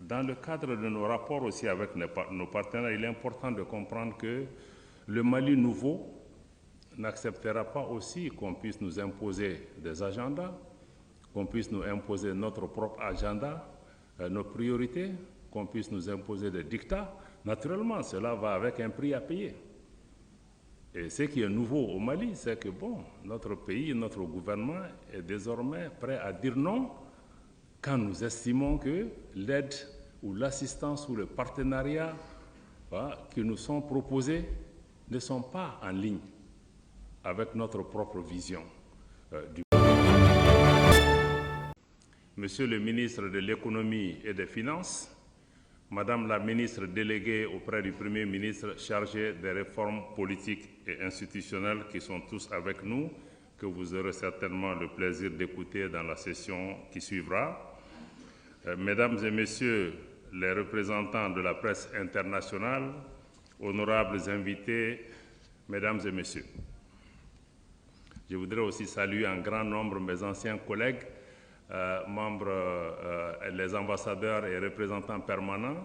dans le cadre de nos rapports aussi avec nos partenaires, il est important de comprendre que le Mali nouveau n'acceptera pas aussi qu'on puisse nous imposer des agendas, qu'on puisse nous imposer notre propre agenda, nos priorités, qu'on puisse nous imposer des dictats. Naturellement, cela va avec un prix à payer. Et ce qui est nouveau au Mali, c'est que notre pays, notre gouvernement est désormais prêt à dire non quand nous estimons que l'aide ou l'assistance ou le partenariat qui nous sont proposés ne sont pas en ligne avec notre propre vision du Monsieur le ministre de l'Économie et des Finances, Madame la ministre déléguée auprès du Premier ministre chargée des réformes politiques et institutionnelles qui sont tous avec nous, que vous aurez certainement le plaisir d'écouter dans la session qui suivra. Mesdames et Messieurs les représentants de la presse internationale, honorables invités, Mesdames et Messieurs. Je voudrais aussi saluer en grand nombre mes anciens collègues, les ambassadeurs et représentants permanents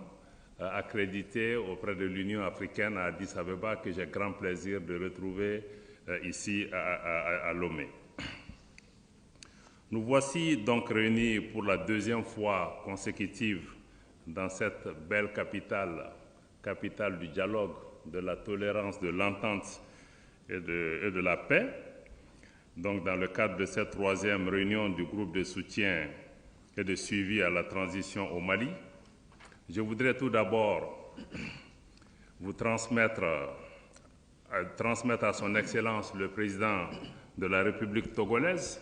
accrédités auprès de l'Union africaine à Addis Abeba, que j'ai grand plaisir de retrouver ici à Lomé. Nous voici donc réunis pour la deuxième fois consécutive dans cette belle capitale du dialogue, de la tolérance, de l'entente et de la paix. Donc, dans le cadre de cette troisième réunion du groupe de soutien et de suivi à la transition au Mali, je voudrais tout d'abord vous transmettre à son Excellence le Président de la République togolaise,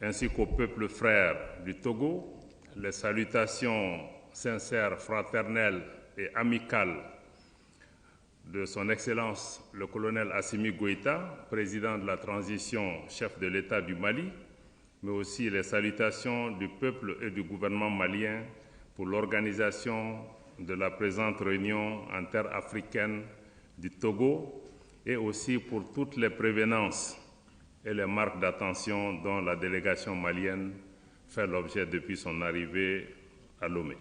ainsi qu'au peuple frère du Togo, les salutations sincères, fraternelles et amicales de son Excellence le colonel Assimi Goïta, président de la transition, chef de l'État du Mali, mais aussi les salutations du peuple et du gouvernement malien pour l'organisation de la présente réunion interafricaine du Togo et aussi pour toutes les prévenances et les marques d'attention dont la délégation malienne fait l'objet depuis son arrivée à Lomé.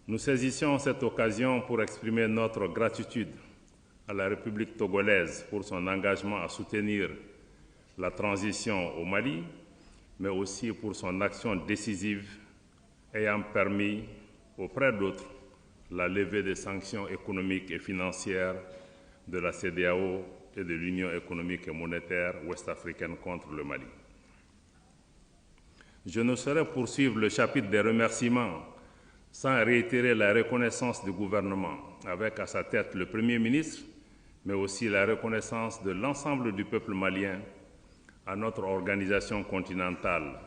Nous saisissons cette occasion pour exprimer notre gratitude à la République togolaise pour son engagement à soutenir la transition au Mali, mais aussi pour son action décisive ayant permis, auprès d'autres, la levée des sanctions économiques et financières de la CEDEAO et de l'Union économique et monétaire ouest-africaine contre le Mali. Je ne saurais poursuivre le chapitre des remerciements sans réitérer la reconnaissance du gouvernement, avec à sa tête le Premier ministre, mais aussi la reconnaissance de l'ensemble du peuple malien à notre organisation continentale,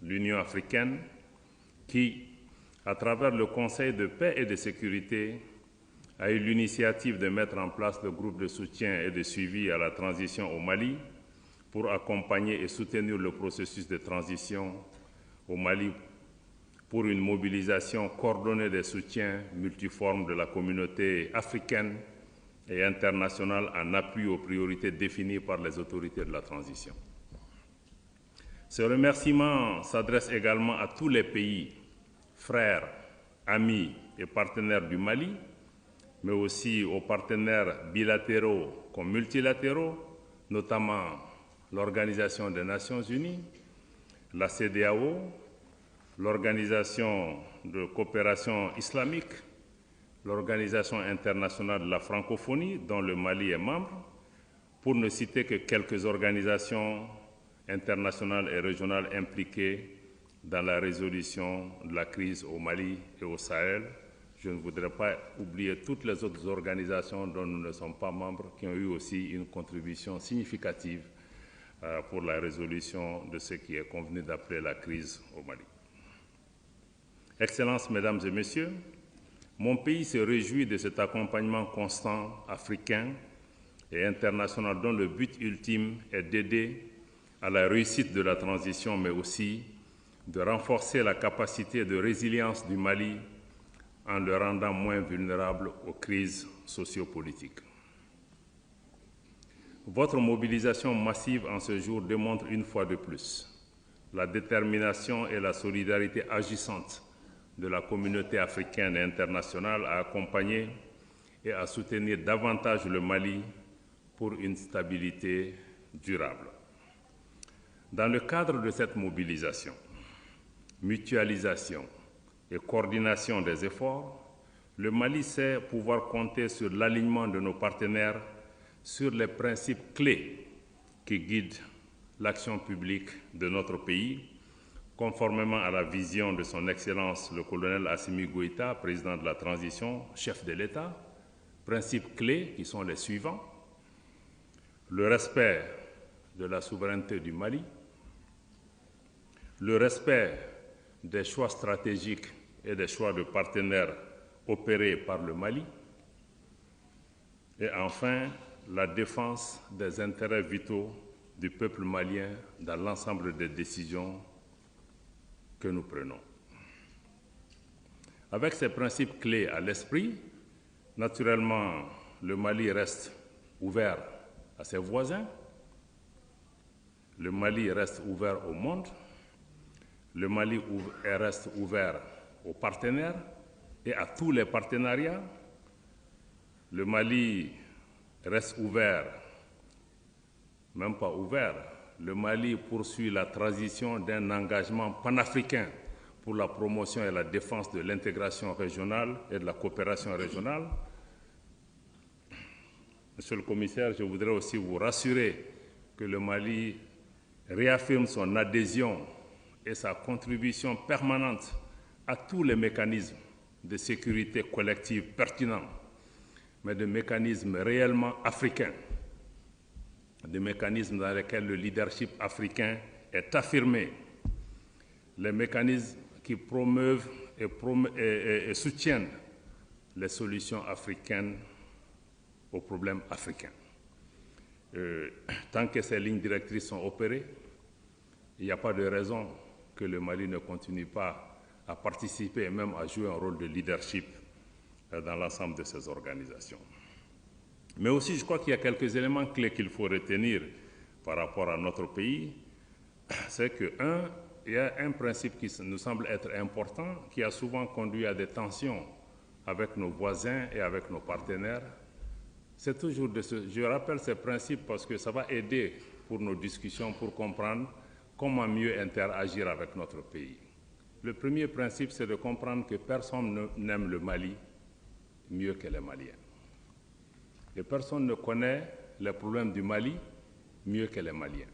l'Union africaine, qui, à travers le Conseil de paix et de sécurité, a eu l'initiative de mettre en place le groupe de soutien et de suivi à la transition au Mali pour accompagner et soutenir le processus de transition au Mali pour une mobilisation coordonnée des soutiens multiformes de la communauté africaine et internationale en appui aux priorités définies par les autorités de la transition. Ce remerciement s'adresse également à tous les pays, frères, amis et partenaires du Mali, mais aussi aux partenaires bilatéraux comme multilatéraux, notamment l'Organisation des Nations Unies, la CEDEAO, l'Organisation de coopération islamique, l'Organisation internationale de la francophonie, dont le Mali est membre, pour ne citer que quelques organisations internationales et régionales impliquées dans la résolution de la crise au Mali et au Sahel. Je ne voudrais pas oublier toutes les autres organisations dont nous ne sommes pas membres, qui ont eu aussi une contribution significative pour la résolution de ce qui est convenu d'appeler la crise au Mali. Excellences, Mesdames et Messieurs, mon pays se réjouit de cet accompagnement constant africain et international dont le but ultime est d'aider à la réussite de la transition, mais aussi de renforcer la capacité de résilience du Mali en le rendant moins vulnérable aux crises sociopolitiques. Votre mobilisation massive en ce jour démontre une fois de plus la détermination et la solidarité agissante de la communauté africaine et internationale à accompagner et à soutenir davantage le Mali pour une stabilité durable. Dans le cadre de cette mobilisation, mutualisation et coordination des efforts, le Mali sait pouvoir compter sur l'alignement de nos partenaires sur les principes clés qui guident l'action publique de notre pays, conformément à la vision de son Excellence le colonel Assimi Goïta, président de la transition, chef de l'État. Principes clés qui sont les suivants: le respect de la souveraineté du Mali, le respect des choix stratégiques et des choix de partenaires opérés par le Mali, et enfin la défense des intérêts vitaux du peuple malien dans l'ensemble des décisions que nous prenons. Avec ces principes clés à l'esprit, naturellement, le Mali reste ouvert à ses voisins, le Mali reste ouvert au monde, le Mali reste ouvert aux partenaires et à tous les partenariats. Le Mali reste ouvert, même pas ouvert, le Mali poursuit la transition d'un engagement panafricain pour la promotion et la défense de l'intégration régionale et de la coopération régionale. Monsieur le commissaire, je voudrais aussi vous rassurer que le Mali réaffirme son adhésion et sa contribution permanente à tous les mécanismes de sécurité collective pertinents, mais de mécanismes réellement africains, des mécanismes dans lesquels le leadership africain est affirmé, les mécanismes qui promeuvent et soutiennent les solutions africaines aux problèmes africains. Tant que ces lignes directrices sont opérées, il n'y a pas de raison que le Mali ne continue pas à participer et même à jouer un rôle de leadership dans l'ensemble de ces organisations. Mais aussi, je crois qu'il y a quelques éléments clés qu'il faut retenir par rapport à notre pays. C'est que, il y a un principe qui nous semble être important, qui a souvent conduit à des tensions avec nos voisins et avec nos partenaires. C'est toujours je rappelle ces principes parce que ça va aider pour nos discussions, pour comprendre comment mieux interagir avec notre pays. Le premier principe, c'est de comprendre que personne n'aime le Mali mieux que les Maliens. Et personne ne connaît les problèmes du Mali mieux que les Maliens.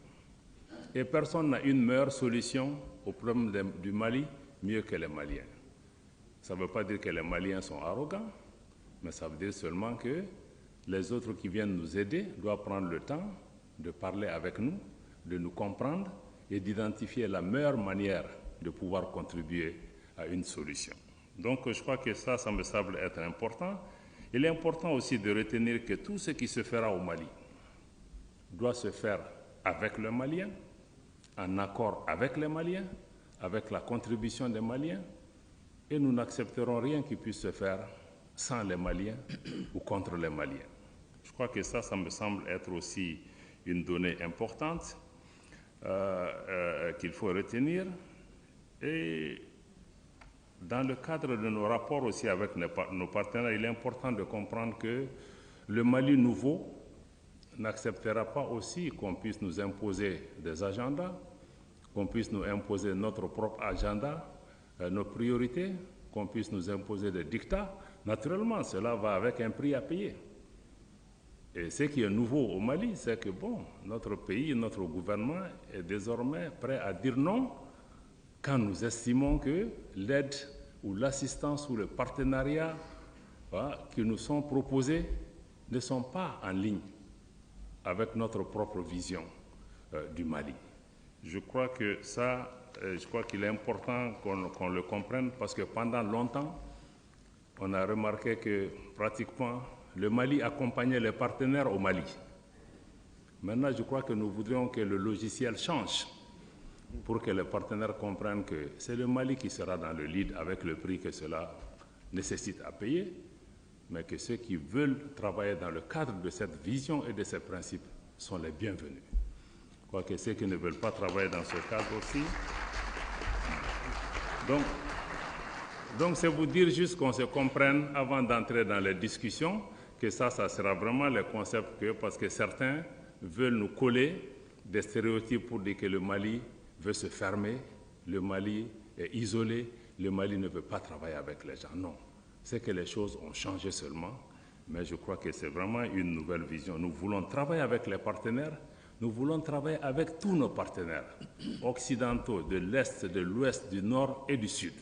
Et personne n'a une meilleure solution aux problèmes du Mali mieux que les Maliens. Ça ne veut pas dire que les Maliens sont arrogants, mais ça veut dire seulement que les autres qui viennent nous aider doivent prendre le temps de parler avec nous, de nous comprendre et d'identifier la meilleure manière de pouvoir contribuer à une solution. Donc je crois que ça me semble être important. Il est important aussi de retenir que tout ce qui se fera au Mali doit se faire avec le Malien, en accord avec les Maliens, avec la contribution des Maliens, et nous n'accepterons rien qui puisse se faire sans les Maliens ou contre les Maliens. Je crois que ça me semble être aussi une donnée importante qu'il faut retenir. Et dans le cadre de nos rapports aussi avec nos partenaires, il est important de comprendre que le Mali nouveau n'acceptera pas aussi qu'on puisse nous imposer des agendas, qu'on puisse nous imposer notre propre agenda, nos priorités, qu'on puisse nous imposer des dictats. Naturellement, cela va avec un prix à payer. Et ce qui est nouveau au Mali, c'est que notre pays, notre gouvernement est désormais prêt à dire non quand nous estimons que l'aide ou l'assistance ou le partenariat qui nous sont proposés ne sont pas en ligne avec notre propre vision du Mali. Je crois que qu'il est important qu'on le comprenne parce que pendant longtemps, on a remarqué que pratiquement le Mali accompagnait les partenaires au Mali. Maintenant, je crois que nous voudrions que le logiciel change pour que les partenaires comprennent que c'est le Mali qui sera dans le lead avec le prix que cela nécessite à payer, mais que ceux qui veulent travailler dans le cadre de cette vision et de ces principes sont les bienvenus. Quoique ceux qui ne veulent pas travailler dans ce cadre aussi. Donc c'est vous dire juste qu'on se comprenne avant d'entrer dans les discussions, que ça sera vraiment les concepts parce que certains veulent nous coller des stéréotypes pour dire que le Mali veut se fermer, le Mali est isolé, le Mali ne veut pas travailler avec les gens. Non, c'est que les choses ont changé seulement, mais je crois que c'est vraiment une nouvelle vision. Nous voulons travailler avec les partenaires, nous voulons travailler avec tous nos partenaires occidentaux, de l'Est, de l'Ouest, du Nord et du Sud.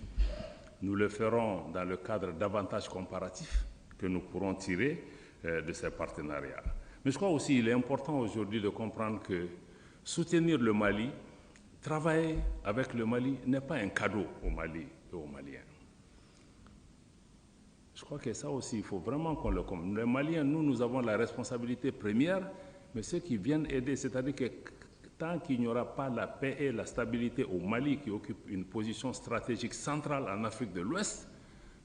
Nous le ferons dans le cadre d'avantages comparatifs que nous pourrons tirer de ces partenariats. Mais je crois aussi qu'il est important aujourd'hui de comprendre que soutenir le Mali, travailler avec le Mali n'est pas un cadeau au Mali et aux Maliens. Je crois que ça aussi, il faut vraiment qu'on le comprenne. Les Maliens, nous avons la responsabilité première, mais ceux qui viennent aider, c'est-à-dire que tant qu'il n'y aura pas la paix et la stabilité au Mali, qui occupe une position stratégique centrale en Afrique de l'Ouest,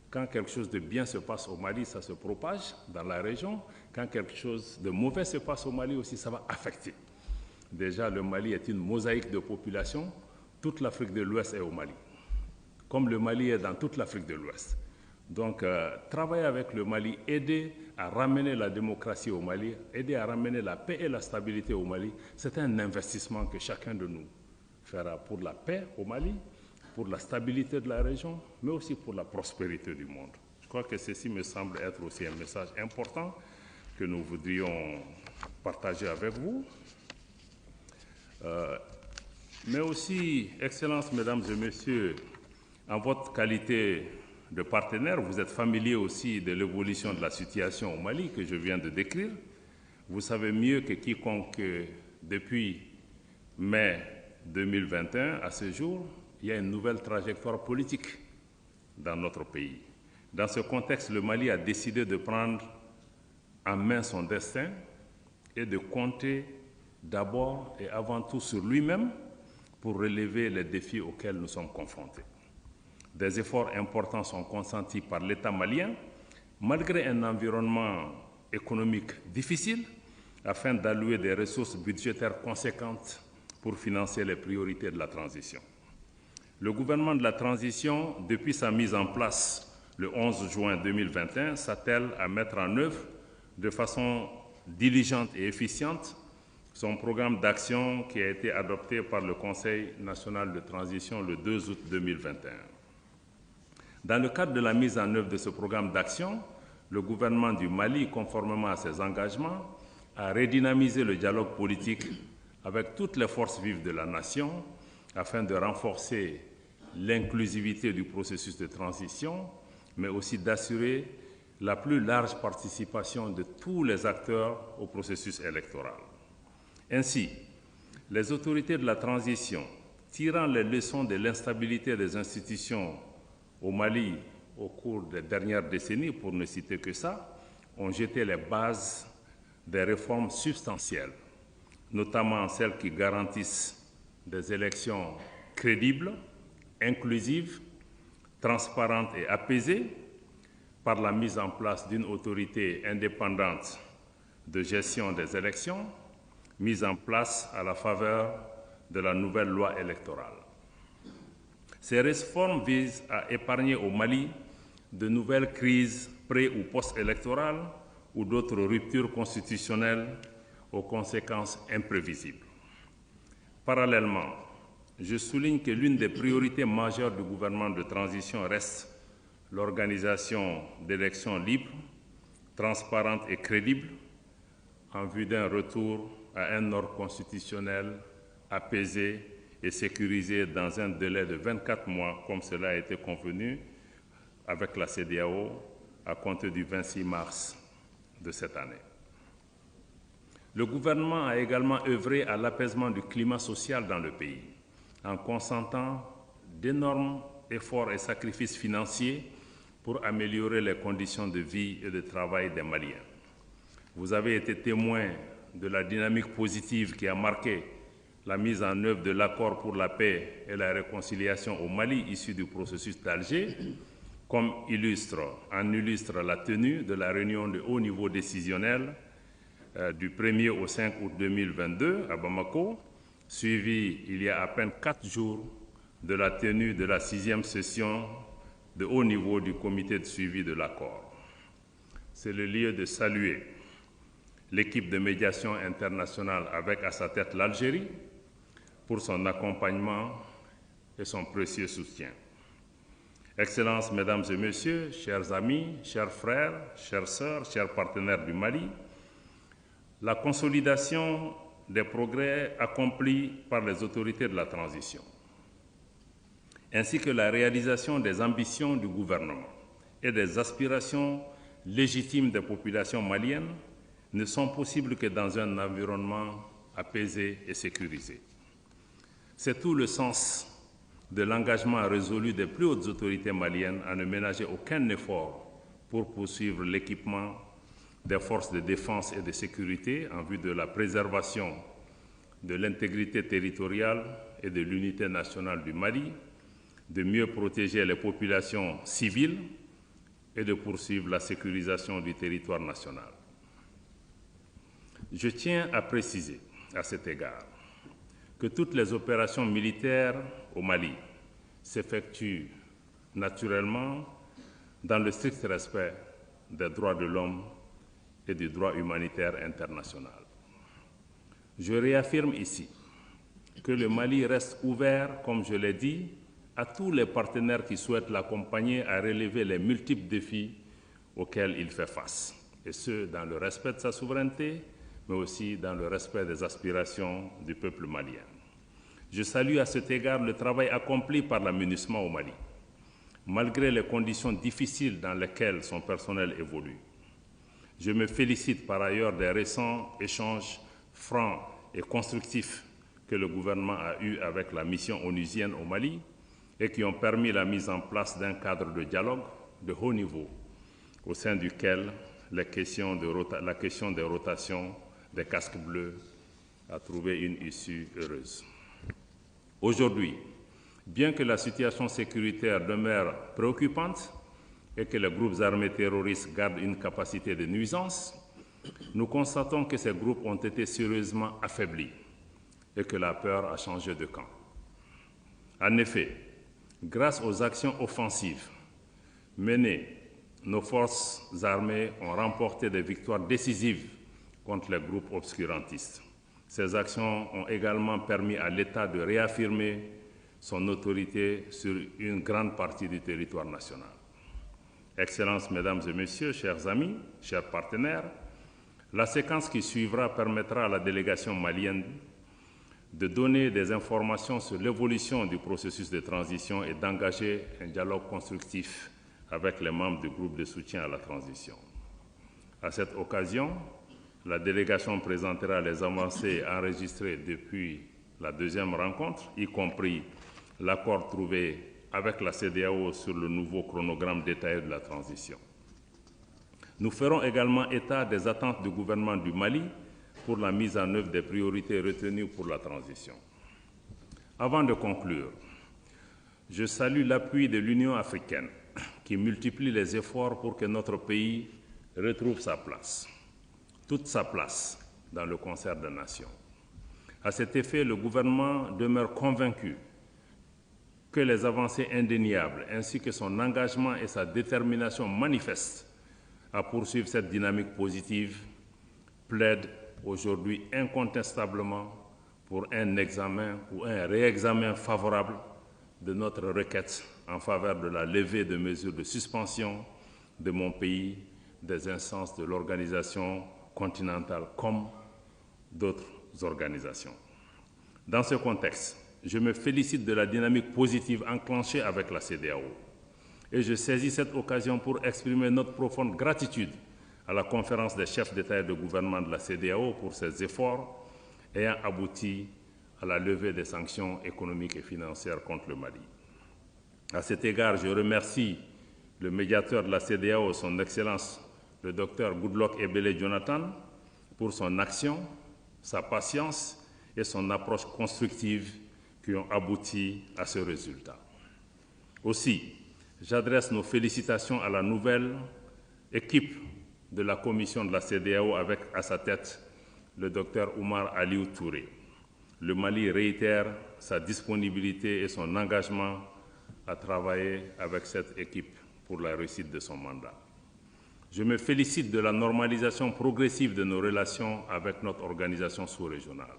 quand quelque chose de bien se passe au Mali, ça se propage dans la région. Quand quelque chose de mauvais se passe au Mali aussi, ça va affecter. Déjà, le Mali est une mosaïque de population. Toute l'Afrique de l'Ouest est au Mali, comme le Mali est dans toute l'Afrique de l'Ouest. Donc, travailler avec le Mali, aider à ramener la démocratie au Mali, aider à ramener la paix et la stabilité au Mali, c'est un investissement que chacun de nous fera pour la paix au Mali, pour la stabilité de la région, mais aussi pour la prospérité du monde. Je crois que ceci me semble être aussi un message important que nous voudrions partager avec vous. Mais aussi, Excellences, Mesdames et Messieurs, en votre qualité de partenaire, vous êtes familier aussi de l'évolution de la situation au Mali que je viens de décrire. Vous savez mieux que quiconque que depuis mai 2021 à ce jour, il y a une nouvelle trajectoire politique dans notre pays. Dans ce contexte, le Mali a décidé de prendre en main son destin et de compter d'abord et avant tout sur lui-même pour relever les défis auxquels nous sommes confrontés. Des efforts importants sont consentis par l'État malien, malgré un environnement économique difficile, afin d'allouer des ressources budgétaires conséquentes pour financer les priorités de la transition. Le gouvernement de la transition, depuis sa mise en place le 11 juin 2021, s'attelle à mettre en œuvre de façon diligente et efficiente son programme d'action qui a été adopté par le Conseil national de transition le 2 août 2021. Dans le cadre de la mise en œuvre de ce programme d'action, le gouvernement du Mali, conformément à ses engagements, a redynamisé le dialogue politique avec toutes les forces vives de la nation afin de renforcer l'inclusivité du processus de transition, mais aussi d'assurer la plus large participation de tous les acteurs au processus électoral. Ainsi, les autorités de la transition, tirant les leçons de l'instabilité des institutions au Mali au cours des dernières décennies, pour ne citer que ça, ont jeté les bases des réformes substantielles, notamment celles qui garantissent des élections crédibles, inclusives, transparentes et apaisées, par la mise en place d'une autorité indépendante de gestion des élections, mise en place à la faveur de la nouvelle loi électorale. Ces réformes visent à épargner au Mali de nouvelles crises pré- ou post-électorales ou d'autres ruptures constitutionnelles aux conséquences imprévisibles. Parallèlement, je souligne que l'une des priorités majeures du gouvernement de transition reste l'organisation d'élections libres, transparentes et crédibles en vue d'un retour à un ordre constitutionnel apaisé et sécurisé dans un délai de 24 mois, comme cela a été convenu avec la CEDEAO à compter du 26 mars de cette année. Le gouvernement a également œuvré à l'apaisement du climat social dans le pays, en consentant d'énormes efforts et sacrifices financiers pour améliorer les conditions de vie et de travail des Maliens. Vous avez été témoin de la dynamique positive qui a marqué la mise en œuvre de l'accord pour la paix et la réconciliation au Mali issu du processus d'Alger, comme illustre la tenue de la réunion de haut niveau décisionnel du 1er au 5 août 2022 à Bamako, suivi il y a à peine 4 jours de la tenue de la 6e session de haut niveau du comité de suivi de l'accord. C'est le lieu de saluer l'équipe de médiation internationale avec à sa tête l'Algérie pour son accompagnement et son précieux soutien. Excellences, Mesdames et Messieurs, chers amis, chers frères, chères sœurs, chers partenaires du Mali, la consolidation des progrès accomplis par les autorités de la transition, ainsi que la réalisation des ambitions du gouvernement et des aspirations légitimes des populations maliennes ne sont possibles que dans un environnement apaisé et sécurisé. C'est tout le sens de l'engagement résolu des plus hautes autorités maliennes à ne ménager aucun effort pour poursuivre l'équipement des forces de défense et de sécurité en vue de la préservation de l'intégrité territoriale et de l'unité nationale du Mali, de mieux protéger les populations civiles et de poursuivre la sécurisation du territoire national. Je tiens à préciser à cet égard que toutes les opérations militaires au Mali s'effectuent naturellement dans le strict respect des droits de l'homme et du droit humanitaire international. Je réaffirme ici que le Mali reste ouvert, comme je l'ai dit, à tous les partenaires qui souhaitent l'accompagner à relever les multiples défis auxquels il fait face, et ce, dans le respect de sa souveraineté, mais aussi dans le respect des aspirations du peuple malien. Je salue à cet égard le travail accompli par la MINUSMA au Mali, malgré les conditions difficiles dans lesquelles son personnel évolue. Je me félicite par ailleurs des récents échanges francs et constructifs que le gouvernement a eus avec la mission onusienne au Mali et qui ont permis la mise en place d'un cadre de dialogue de haut niveau au sein duquel la question des rotations des casques bleus a trouvé une issue heureuse. Aujourd'hui, bien que la situation sécuritaire demeure préoccupante et que les groupes armés terroristes gardent une capacité de nuisance, nous constatons que ces groupes ont été sérieusement affaiblis et que la peur a changé de camp. En effet, grâce aux actions offensives menées, nos forces armées ont remporté des victoires décisives contre les groupes obscurantistes. Ces actions ont également permis à l'État de réaffirmer son autorité sur une grande partie du territoire national. Excellences, Mesdames et Messieurs, chers amis, chers partenaires, la séquence qui suivra permettra à la délégation malienne de donner des informations sur l'évolution du processus de transition et d'engager un dialogue constructif avec les membres du groupe de soutien à la transition. À cette occasion, la délégation présentera les avancées enregistrées depuis la deuxième rencontre, y compris l'accord trouvé avec la CEDEAO sur le nouveau chronogramme détaillé de la transition. Nous ferons également état des attentes du gouvernement du Mali pour la mise en œuvre des priorités retenues pour la transition. Avant de conclure, je salue l'appui de l'Union africaine qui multiplie les efforts pour que notre pays retrouve sa place, toute sa place dans le concert des nations. À cet effet, le gouvernement demeure convaincu que les avancées indéniables ainsi que son engagement et sa détermination manifeste à poursuivre cette dynamique positive plaident aujourd'hui incontestablement pour un examen ou un réexamen favorable de notre requête en faveur de la levée de mesures de suspension de mon pays des instances de l'organisation continentale comme d'autres organisations. Dans ce contexte, je me félicite de la dynamique positive enclenchée avec la CEDEAO et je saisis cette occasion pour exprimer notre profonde gratitude à la conférence des chefs d'État et de gouvernement de la CEDEAO pour ses efforts ayant abouti à la levée des sanctions économiques et financières contre le Mali. À cet égard, je remercie le médiateur de la CEDEAO, son Excellence le Dr Goodluck Ebele Jonathan, pour son action, sa patience et son approche constructive qui ont abouti à ce résultat. Aussi, j'adresse nos félicitations à la nouvelle équipe de la commission de la CEDEAO avec à sa tête le Dr Oumar Aliou Touré. le Mali réitère sa disponibilité et son engagement à travailler avec cette équipe pour la réussite de son mandat. Je me félicite de la normalisation progressive de nos relations avec notre organisation sous-régionale.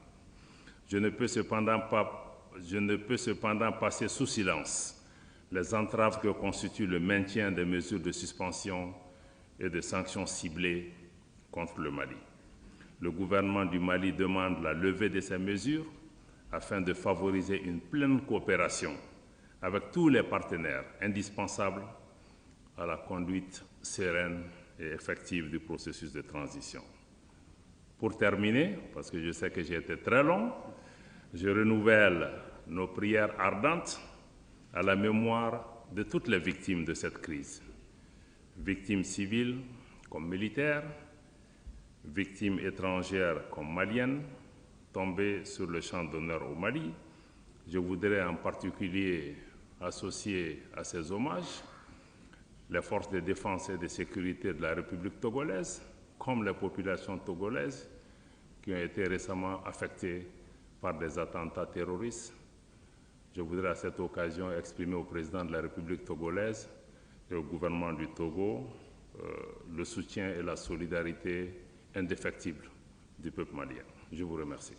Je ne peux cependant passer sous silence les entraves que constitue le maintien des mesures de suspension et de sanctions ciblées contre le Mali. Le gouvernement du Mali demande la levée de ces mesures afin de favoriser une pleine coopération avec tous les partenaires indispensables à la conduite sereine et effective du processus de transition. Pour terminer, parce que je sais que j'ai été très long, je renouvelle nos prières ardentes à la mémoire de toutes les victimes de cette crise, victimes civiles comme militaires, victimes étrangères comme maliennes, tombées sur le champ d'honneur au Mali. Je voudrais en particulier associer à ces hommages les forces de défense et de sécurité de la République togolaise, comme les populations togolaises qui ont été récemment affectées par des attentats terroristes. Je voudrais à cette occasion exprimer au président de la République togolaise et au gouvernement du Togo le soutien et la solidarité indéfectible du peuple malien. Je vous remercie.